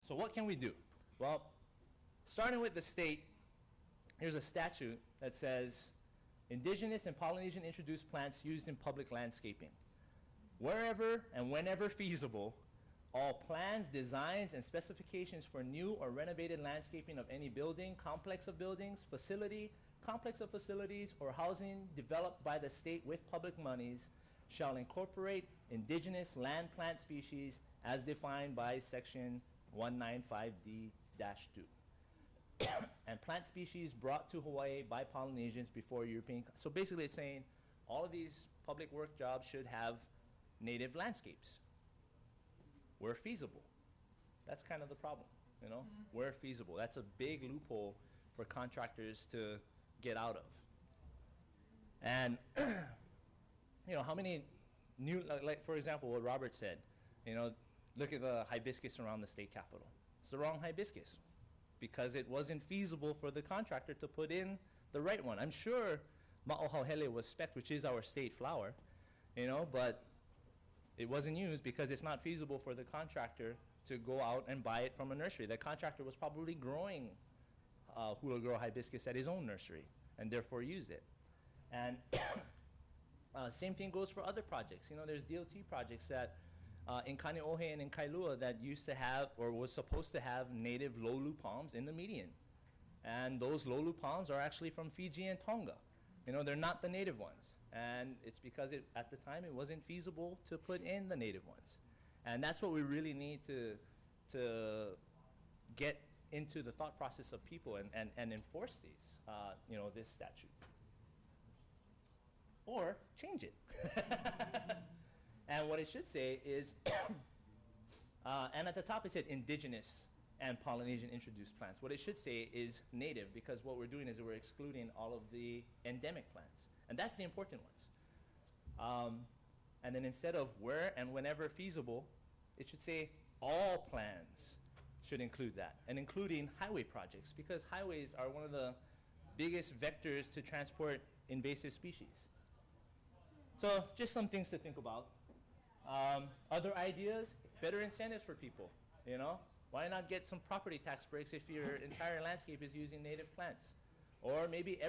So what can we do? Well, starting with the state, here's a statute that says, indigenous and Polynesian introduced plants used in public landscaping. Wherever and whenever feasible, all plans, designs, and specifications for new or renovated landscaping of any building, complex of buildings, facility, complex of facilities, or housing developed by the state with public monies shall incorporate indigenous land plant species as defined by section 195D-2. And plant species brought to Hawaii by Polynesians before European. So basically it's saying all of these public work jobs should have native landscapes where feasible. That's kind of the problem, you know, where feasible. That's a big loophole for contractors to get out of. And, you know, how many new, like for example, what Robert said, you know, look at the hibiscus around the state capitol. It's the wrong hibiscus because it wasn't feasible for the contractor to put in the right one. I'm sure Maoli was spec'd, which is our state flower, you know, but it wasn't used because it's not feasible for the contractor to go out and buy it from a nursery. The contractor was probably growing hula girl hibiscus at his own nursery and therefore used it. And same thing goes for other projects. You know, there's DOT projects that in Kaneohe and in Kailua that used to have or was supposed to have native lolu palms in the median. And those lolu palms are actually from Fiji and Tonga. You know, they're not the native ones. And it's because at the time it wasn't feasible to put in the native ones. And that's what we really need to get into the thought process of people and enforce these, you know, this statute. Or change it. And what it should say is, and at the top it said indigenous and Polynesian introduced plants. What it should say is native, because what we're doing is we're excluding all of the endemic plants. And that's the important ones. And then instead of where and whenever feasible, it should say all plans should include that, and including highway projects, because highways are one of the biggest vectors to transport invasive species. So just some things to think about. Other ideas, better incentives for people, you know? Why not get some property tax breaks if your entire landscape is using native plants? Or maybe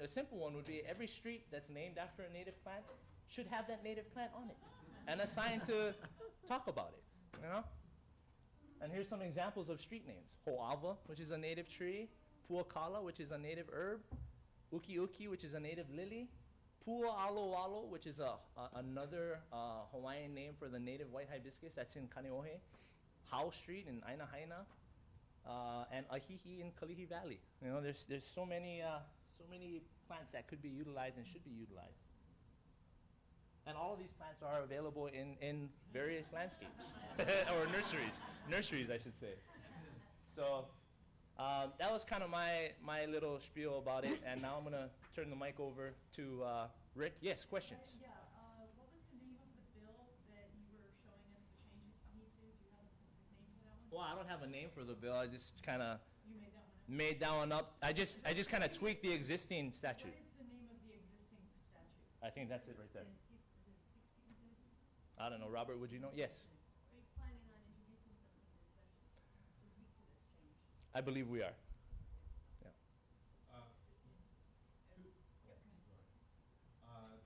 a simple one would be every street that's named after a native plant should have that native plant on it and a sign to talk about it, you know? And here's some examples of street names. Ho'ava, which is a native tree. Puakala, which is a native herb. Uki Uki, which is a native lily. Pua'aloalo, which is another Hawaiian name for the native white hibiscus that's in Kaneohe. Howe Street in Aina Haina, and Ahihi in Kalihi Valley. You know, there's so many plants that could be utilized and should be utilized. And all of these plants are available in various landscapes, or nurseries I should say. So that was kind of my little spiel about it, and now I'm gonna turn the mic over to Rick. Yes, questions? Yeah, what was the name of the bill that you were showing us the changes need to? Do you have a specific name for that one? Well, I don't have a name for the bill. I just kind of made that one up. I just kind of tweaked the existing statute. What is the name of the existing statute? I think that's it right there. I don't know, Robert, would you know? Yes. Are you planning on introducing something this session to speak to this change? I believe we are. Yeah.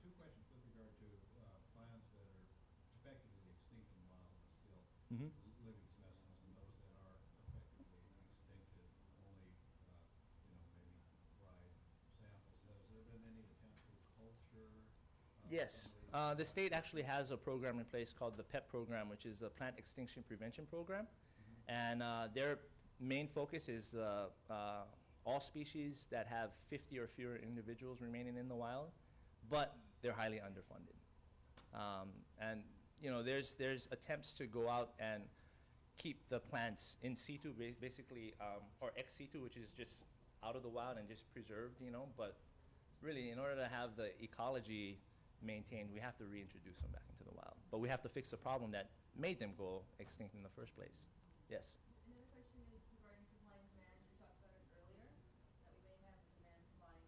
Two questions with regard to plants that are effectively extinct in the wild but still living specimens, and those that are effectively extincted, only maybe dried samples. Has there been any attempt to culture? Yes. The state actually has a program in place called the PEP program, which is the Plant Extinction Prevention Program. And their main focus is all species that have 50 or fewer individuals remaining in the wild, but they're highly underfunded. And you know, there's attempts to go out and keep the plants in situ, basically, or ex situ, which is just out of the wild and just preserved, you know. But really, in order to have the ecology maintained, we have to reintroduce them back into the wild. But we have to fix the problem that made them go extinct in the first place. Yes? Another question is regarding supply and demand. You talked about it earlier, that we may have demand for buying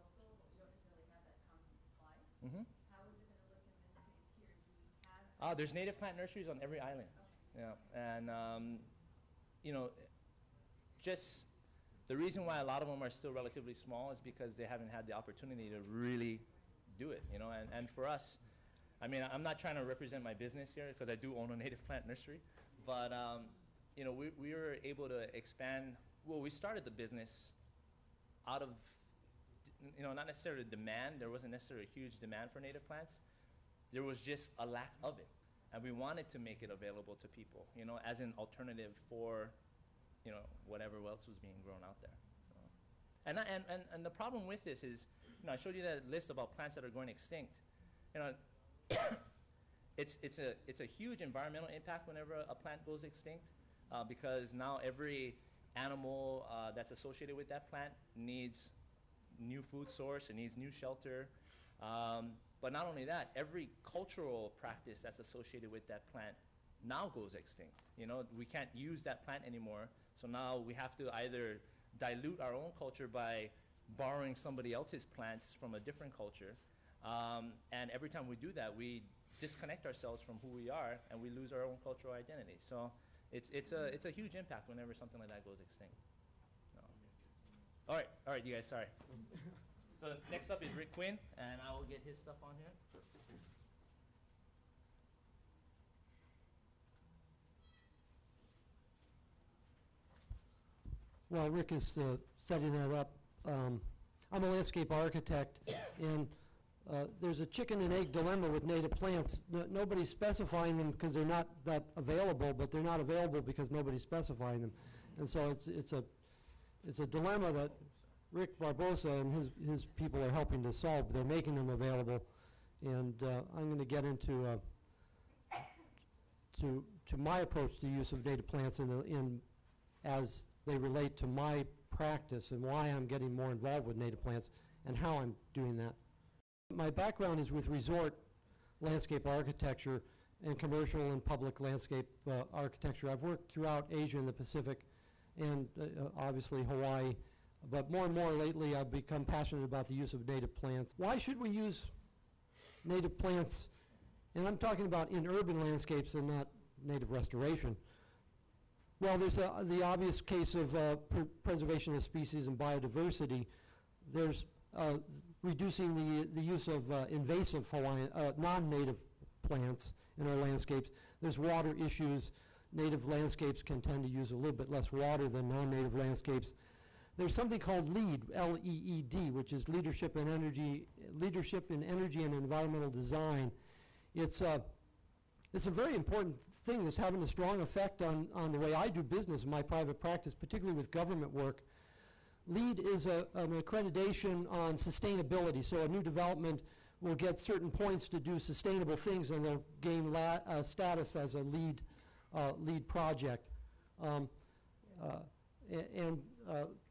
local, but we don't necessarily have that constant supply. How is it going to look in this case here? Do we have... There's native plant nurseries on every island. Okay. Yeah, and you know, just the reason why a lot of them are still relatively small is because they haven't had the opportunity to really do it, you know. And for us, I mean, I'm not trying to represent my business here because I do own a native plant nursery, but you know, we were able to expand. Well, we started the business out of, you know, not necessarily demand. There wasn't necessarily a huge demand for native plants. There was just a lack of it, and we wanted to make it available to people, you know, as an alternative for, you know, whatever else was being grown out there. And the problem with this is, you know, I showed you that list about plants that are going extinct. You know, it's a huge environmental impact whenever a plant goes extinct, because now every animal that's associated with that plant needs new food source, it needs new shelter. But not only that, every cultural practice that's associated with that plant now goes extinct. You know, we can't use that plant anymore, so now we have to either dilute our own culture by borrowing somebody else's plants from a different culture, and every time we do that, we disconnect ourselves from who we are, and we lose our own cultural identity. So it's a huge impact whenever something like that goes extinct. So. All right, you guys, sorry. So next up is Rick Quinn, and I will get his stuff on here. While Rick is setting that up, I'm a landscape architect, and there's a chicken and egg dilemma with native plants. Nobody's specifying them because they're not that available, but they're not available because nobody's specifying them. And so it's a dilemma that Rick Barboza and his people are helping to solve. They're making them available, and I'm going to get into to my approach to use of native plants as they relate to my practice and why I'm getting more involved with native plants and how I'm doing that. My background is with resort landscape architecture and commercial and public landscape architecture. I've worked throughout Asia and the Pacific and obviously Hawaii, but more and more lately I've become passionate about the use of native plants. Why should we use native plants? And I'm talking about in urban landscapes and not native restoration. Well, there's the obvious case of preservation of species and biodiversity. There's reducing the use of invasive Hawaiian, non-native plants in our landscapes. There's water issues. Native landscapes can tend to use a little bit less water than non-native landscapes. There's something called LEED, L-E-E-D, which is Leadership in Energy and Environmental Design. It's a very important thing that's having a strong effect on the way I do business in my private practice, particularly with government work. LEED is an accreditation on sustainability, so a new development will get certain points to do sustainable things, and they'll gain status as a LEED project.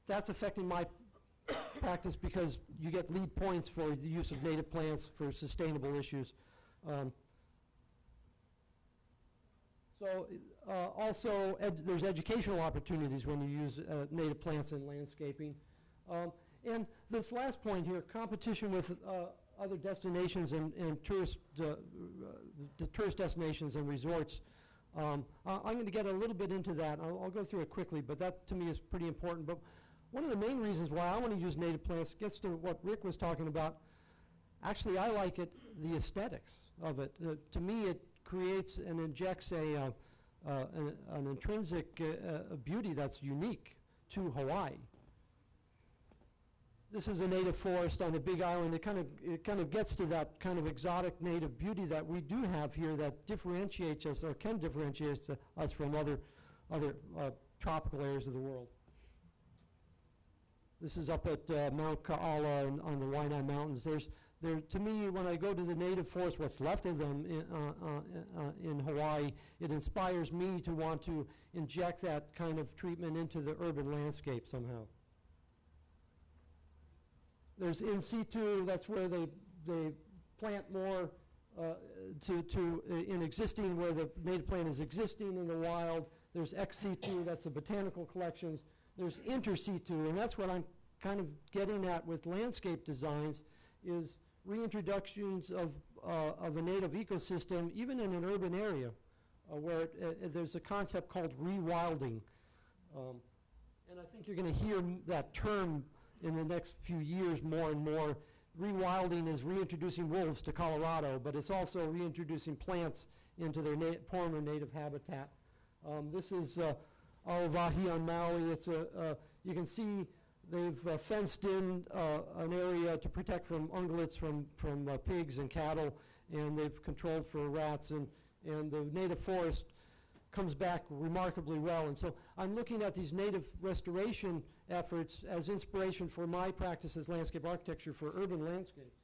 That's affecting my practice because you get LEED points for the use of native plants for sustainable issues. Also, there's educational opportunities when you use native plants in landscaping. And this last point here, competition with other destinations and tourist destinations and resorts. I'm going to get a little bit into that. I'll go through it quickly, but that to me is pretty important. But one of the main reasons why I want to use native plants gets to what Rick was talking about. Actually, I like it, the aesthetics of it. To me, it creates and injects an intrinsic beauty that's unique to Hawaii. This is a native forest on the Big Island. It kind of gets to that kind of exotic native beauty that we do have here that differentiates us or can differentiate us from other tropical areas of the world. This is up at Mount Ka'ala on the Waianae Mountains. To me, when I go to the native forest, what's left of them in Hawaii, it inspires me to want to inject that kind of treatment into the urban landscape somehow. There's in situ, that's where they plant more in existing, where the native plant is existing in the wild. There's ex situ, that's the botanical collections. There's inter situ, and that's what I'm kind of getting at with landscape designs, is reintroductions of a native ecosystem, even in an urban area, where there's a concept called rewilding. And I think you're going to hear that term in the next few years more and more. Rewilding is reintroducing wolves to Colorado, but it's also reintroducing plants into their former native habitat. This is Aovahi on Maui. It's you can see they've fenced in an area to protect from ungulates from pigs and cattle, and they've controlled for rats, and the native forest comes back remarkably well. And so I'm looking at these native restoration efforts as inspiration for my practice as landscape architecture for urban landscapes.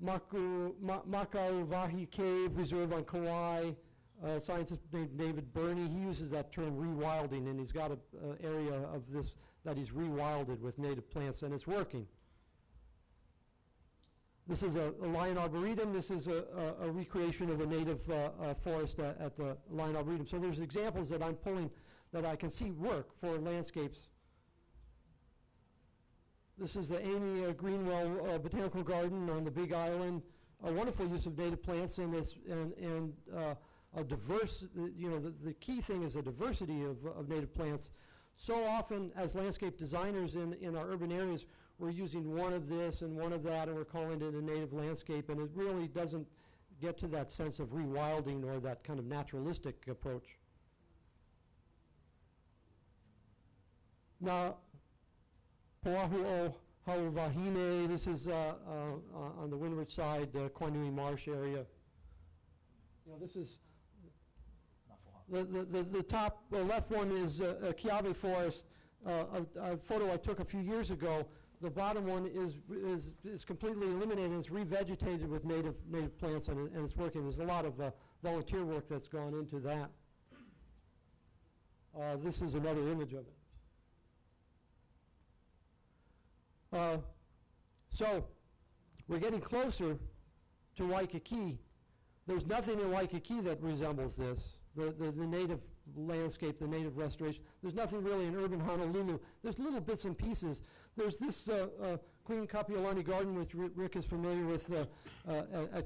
Makauvahi Cave Reserve on Kauai, a scientist named David Burney, he uses that term rewilding, and he's got an area of this that he's rewilded with native plants, and it's working. This is a lion arboretum. This is a recreation of a native forest at the lion arboretum. So there's examples that I'm pulling that I can see work for landscapes. This is the Amy Greenwell Botanical Garden on the Big Island. A wonderful use of native plants and a diverse, the key thing is a diversity of native plants. So often as landscape designers in our urban areas, we're using one of this and one of that, and we're calling it a native landscape, and it really doesn't get to that sense of rewilding or that kind of naturalistic approach. Now, Poahu Hauvahine, this is on the windward side, the Koinui Marsh area. This is the top left one is a Kiawe forest, a photo I took a few years ago. The bottom one is completely eliminated. It's revegetated with native plants, and it's working. There's a lot of volunteer work that's gone into that. This is another image of it. So we're getting closer to Waikiki. There's nothing in Waikiki that resembles this. The native landscape, the native restoration. There's nothing really in urban Honolulu. There's little bits and pieces. There's this Queen Kapiolani Garden, which Rick is familiar with at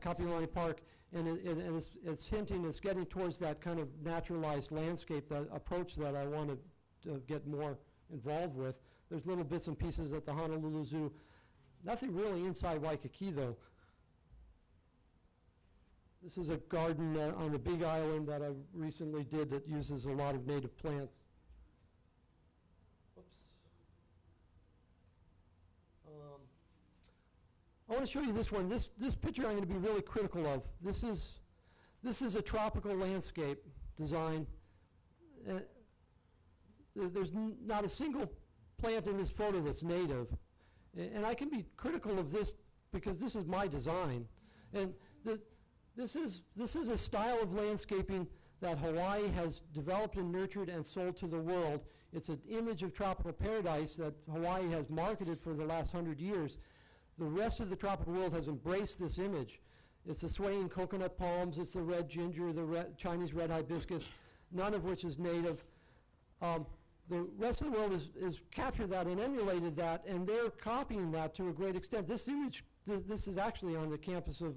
Kapiolani Park, and it's hinting, it's getting towards that kind of naturalized landscape, that approach that I want to get more involved with. There's little bits and pieces at the Honolulu Zoo. Nothing really inside Waikiki, though. This is a garden on the Big Island that I recently did that uses a lot of native plants. Whoops. I want to show you this one. This picture I'm going to be really critical of. This is a tropical landscape design. There's not a single plant in this photo that's native. And I can be critical of this because this is my design. And this is a style of landscaping that Hawaii has developed and nurtured and sold to the world. It's an image of tropical paradise that Hawaii has marketed for the last 100 years. The rest of the tropical world has embraced this image. It's the swaying coconut palms, it's the red ginger, the Chinese red hibiscus, none of which is native. The rest of the world has captured that and emulated that, and they're copying that to a great extent. This image, this is actually on the campus of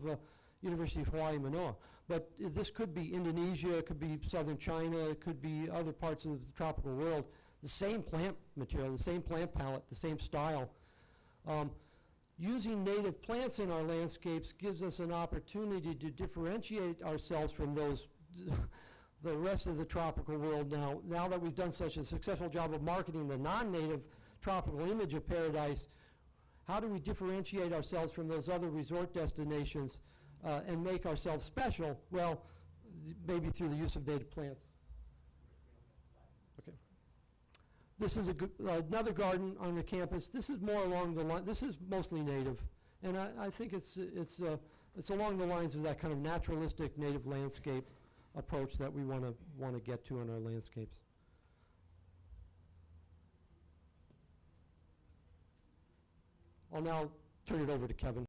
University of Hawaii, Manoa. But this could be Indonesia, it could be southern China, it could be other parts of the tropical world. The same plant material, the same plant palette, the same style. Using native plants in our landscapes gives us an opportunity to differentiate ourselves from those, the rest of the tropical world now that we've done such a successful job of marketing the non-native tropical image of paradise. How do we differentiate ourselves from those other resort destinations and make ourselves special? Well, maybe through the use of native plants. Okay. This is another garden on the campus. This is more along the line. This is mostly native, and I think it's along the lines of that kind of naturalistic native landscape approach that we want to get to in our landscapes. I'll now turn it over to Kevin.